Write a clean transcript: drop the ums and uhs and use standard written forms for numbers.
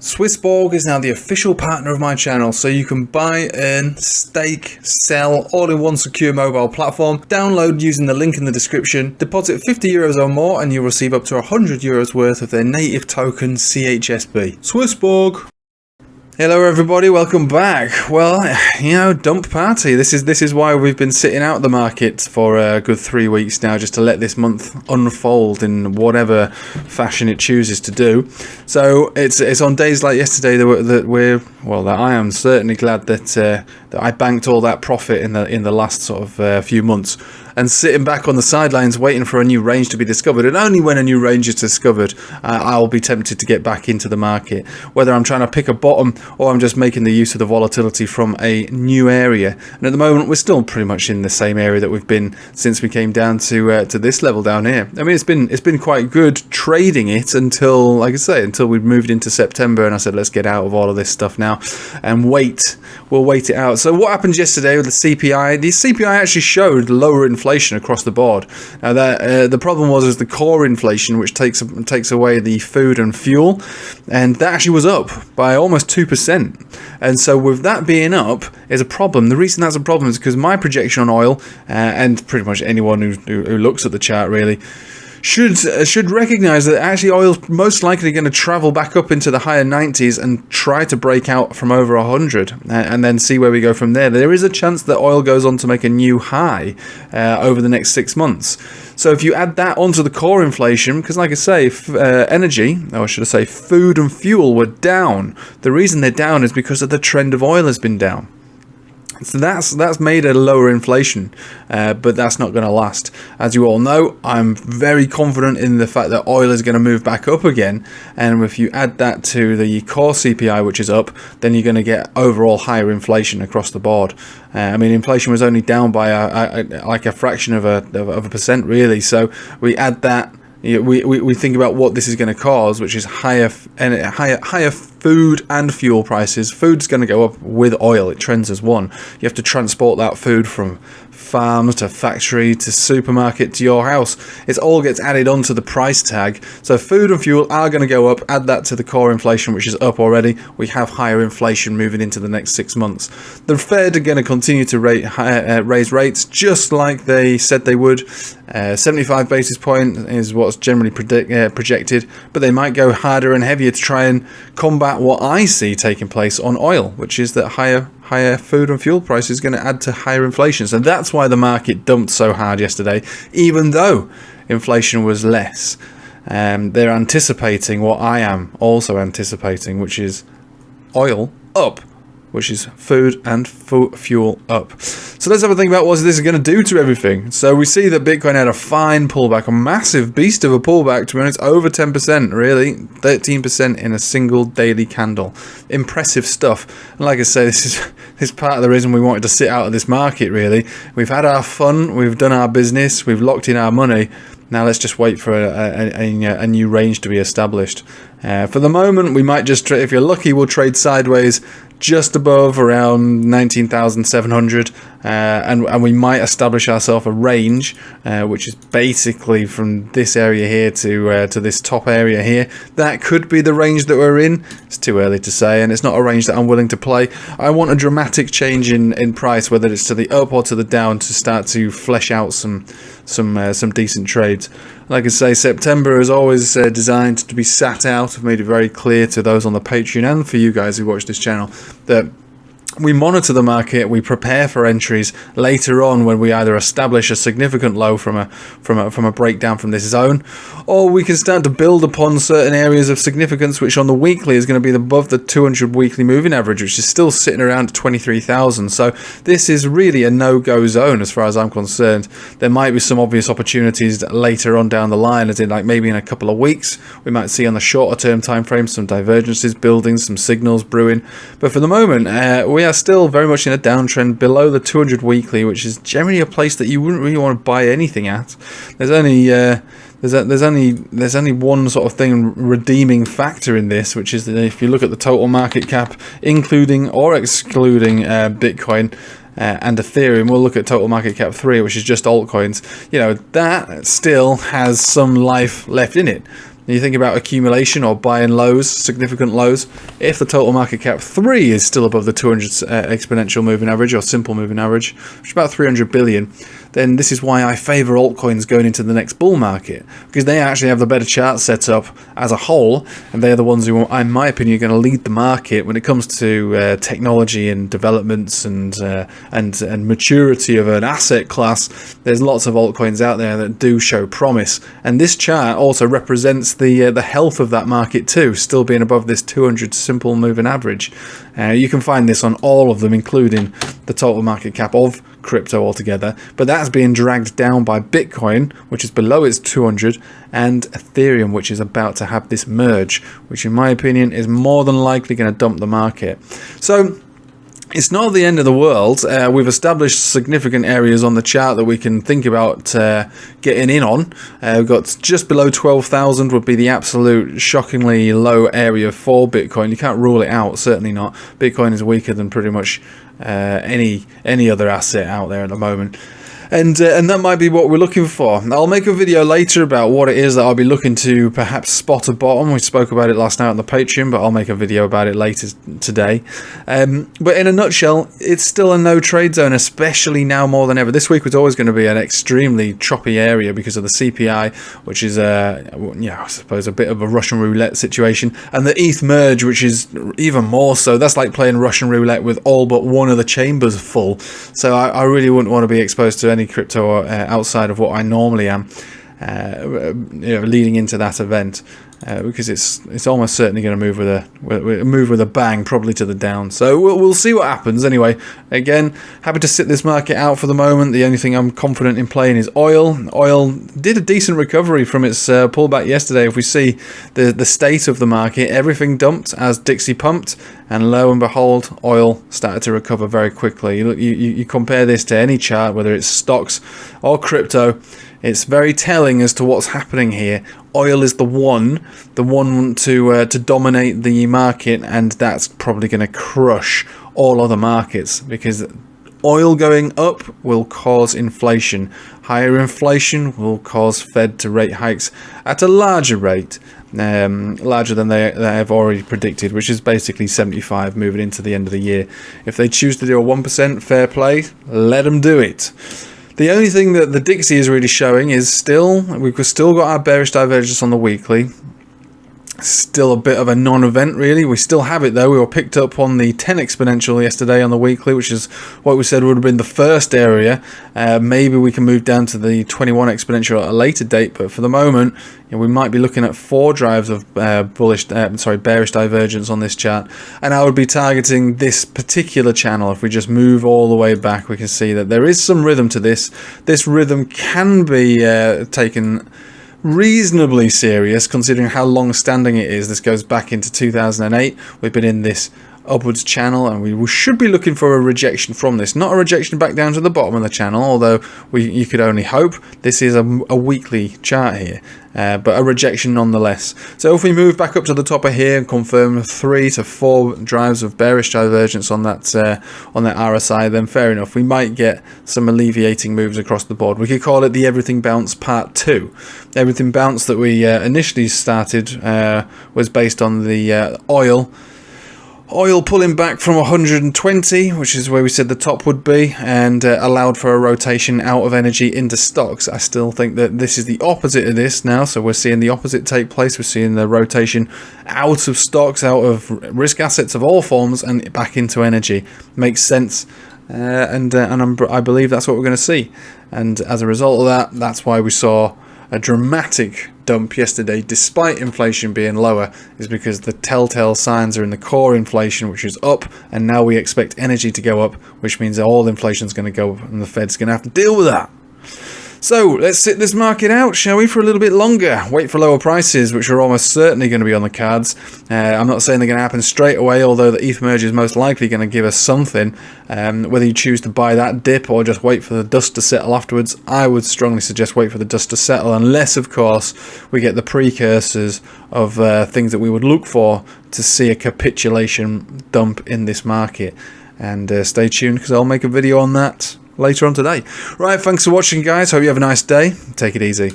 SwissBorg is now the official partner of my channel, so you can buy, earn, stake, sell, all in one secure mobile platform. Download using the link in the description, deposit €50 or more and you'll receive up to €100 worth of their native token CHSB. SwissBorg! Hello everybody, welcome back. Well, dump party. This is why we've been sitting out the market for a good 3 weeks now, just to let this month unfold in whatever fashion it chooses to do. So it's on days like yesterday that I am certainly glad that I banked all that profit in the last sort of few months, and sitting back on the sidelines waiting for a new range to be discovered. And only when a new range is discovered, I'll be tempted to get back into the market, whether I'm trying to pick a bottom or I'm just making the use of the volatility from a new area. And at the moment, we're still pretty much in the same area that we've been since we came down to this level down here. I mean, it's been quite good trading it until, like I say, until we moved into September, and I said, let's get out of all of this stuff now and wait. We'll wait it out. So what happened yesterday with the CPI? The CPI actually showed lower inflation across the board. Now the problem was the core inflation, which takes away the food and fuel, and that actually was up by almost 2%. And so with that being up is a problem. The reason that's a problem is because my projection on oil, and pretty much anyone who looks at the chart really, should recognize that actually oil's most likely going to travel back up into the higher 90s and try to break out from over 100 and then see where we go from there. There is a chance that oil goes on to make a new high over the next 6 months. So if you add that onto the core inflation, because like I say, energy, or should I say food and fuel, were down. The reason they're down is because of the trend of oil has been down. So that's made a lower inflation, but that's not going to last. As you all know, I'm very confident in the fact that oil is going to move back up again, and if you add that to the core CPI, which is up, then you're going to get overall higher inflation across the board. I mean, inflation was only down by like a fraction of a percent, really. So we add that. We think about what this is going to cause, which is higher food and fuel prices. Food's going to go up with oil. It trends as one. You have to transport that food from farms to factory to supermarket to your house. It all gets added onto the price tag. So food and fuel are going to go up. Add that to the core inflation, which is up already. We have higher inflation moving into the next 6 months. The Fed are going to continue to raise rates just like they said they would. 75 basis point is what's generally projected, but they might go harder and heavier to try and combat what I see taking place on oil, which is that higher food and fuel prices is going to add to higher inflation. So that's why the market dumped so hard yesterday, even though inflation was less. They're anticipating what I am also anticipating, which is oil up, which is food and fuel up. So let's have a think about what this is going to do to everything. So we see that Bitcoin had a fine pullback, a massive beast of a pullback, to be honest, over 10%, really, 13% in a single daily candle. Impressive stuff. And like I say, this is part of the reason we wanted to sit out of this market, really. We've had our fun, we've done our business, we've locked in our money. Now let's just wait for a new range to be established. For the moment, we might just, if you're lucky, we'll trade sideways just above around 19,700, and we might establish ourselves a range, which is basically from this area here to this top area here. That could be the range that we're in. It's too early to say, and it's not a range that I'm willing to play. I want a dramatic change in price, whether it's to the up or to the down, to start to flesh out some decent trades. Like I say, September is always designed to be sat out. I've made it very clear to those on the Patreon and for you guys who watch this channel that we monitor the market, we prepare for entries later on when we either establish a significant low from a breakdown from this zone, or we can start to build upon certain areas of significance, which on the weekly is going to be above the 200 weekly moving average, which is still sitting around 23,000. So this is really a no-go zone as far as I'm concerned. There might be some obvious opportunities later on down the line, as in like maybe in a couple of weeks we might see on the shorter term time frame some divergences building, some signals brewing, but for the moment we are still very much in a downtrend below the 200 weekly, which is generally a place that you wouldn't really want to buy anything at. There's only one sort of thing, redeeming factor in this, which is that if you look at the total market cap, including or excluding Bitcoin and Ethereum, we'll look at total market cap 3, which is just altcoins. You know, that still has some life left in it. you think about accumulation or buying lows, significant lows. If the total market cap 3 is still above the 200 exponential moving average or simple moving average, which is about 300 billion, then this is why I favour altcoins going into the next bull market, because they actually have the better chart set up as a whole, and they're the ones who, in my opinion, are going to lead the market when it comes to technology and developments and maturity of an asset class. There's lots of altcoins out there that do show promise, and this chart also represents the health of that market too, still being above this 200 simple moving average. You can find this on all of them, including the total market cap of crypto altogether, but that's being dragged down by Bitcoin, which is below its 200, and Ethereum, which is about to have this merge, which in my opinion is more than likely going to dump the market. So it's not the end of the world. We've established significant areas on the chart that we can think about getting in on. We've got just below 12,000 would be the absolute shockingly low area for Bitcoin. You can't rule it out, certainly not. Bitcoin is weaker than pretty much any other asset out there at the moment. And that might be what we're looking for. I'll make a video later about what it is that I'll be looking to perhaps spot a bottom. We spoke about it last night on the Patreon, but I'll make a video about it later today. But in a nutshell, it's still a no trade zone, especially now more than ever. This week was always going to be an extremely choppy area because of the CPI, which is I suppose a bit of a Russian roulette situation, and the ETH merge, which is even more so. That's like playing Russian roulette with all but one of the chambers full. So I really wouldn't want to be exposed to any crypto outside of what I normally am, leading into that event, because it's almost certainly going to move with a bang, probably to the down. So we'll see what happens. Anyway, again, happy to sit this market out for the moment. The only thing I'm confident in playing is oil. Oil did a decent recovery from its pullback yesterday. If we see the state of the market, everything dumped as Dixie pumped, and lo and behold, oil started to recover very quickly. You compare this to any chart, whether it's stocks or crypto, it's very telling as to what's happening here. Oil is the one to dominate the market, and that's probably going to crush all other markets, because oil going up will cause inflation. Higher inflation will cause Fed to rate hikes at a larger rate, larger than they have already predicted, which is basically 75 moving into the end of the year. If they choose to do a 1%, fair play, let them do it. The only thing that the Dixie is really showing is we've still got our bearish divergence on the weekly. Still a bit of a non-event, really. We still have it, though. We were picked up on the 10 exponential yesterday on the weekly, which is what we said would have been the first area. Maybe we can move down to the 21 exponential at a later date, but for the moment, we might be looking at 4 drives of bearish divergence on this chart, and I would be targeting this particular channel. If we just move all the way back, we can see that there is some rhythm to this. This rhythm can be taken reasonably serious considering how long standing it is. This goes back into 2008. We've been in this upwards channel, and we should be looking for a rejection from this. Not a rejection back down to the bottom of the channel, although you could only hope. This is a weekly chart here, but a rejection nonetheless. So if we move back up to the top of here and confirm 3 to 4 drives of bearish divergence on that RSI, then fair enough. We might get some alleviating moves across the board. We could call it the everything bounce part 2. Everything bounce that we initially started was based on the oil pulling back from 120, which is where we said the top would be, and allowed for a rotation out of energy into stocks. I still think that this is the opposite of this now, so we're seeing the opposite take place. We're seeing the rotation out of stocks, out of risk assets of all forms, and back into energy. Makes sense, and I believe that's what we're going to see. And as a result of that, that's why we saw a dramatic dump yesterday, despite inflation being lower, is because the telltale signs are in the core inflation, which is up, and now we expect energy to go up, which means that all inflation is going to go up, and the Fed's going to have to deal with that. So let's sit this market out, shall we, for a little bit longer? Wait for lower prices, which are almost certainly going to be on the cards. I'm not saying they're going to happen straight away, although the ETH merge is most likely going to give us something. Whether you choose to buy that dip or just wait for the dust to settle afterwards, I would strongly suggest wait for the dust to settle, unless, of course, we get the precursors of things that we would look for to see a capitulation dump in this market. And stay tuned, because I'll make a video on that later on today. Right, thanks for watching, guys. Hope you have a nice day. Take it easy.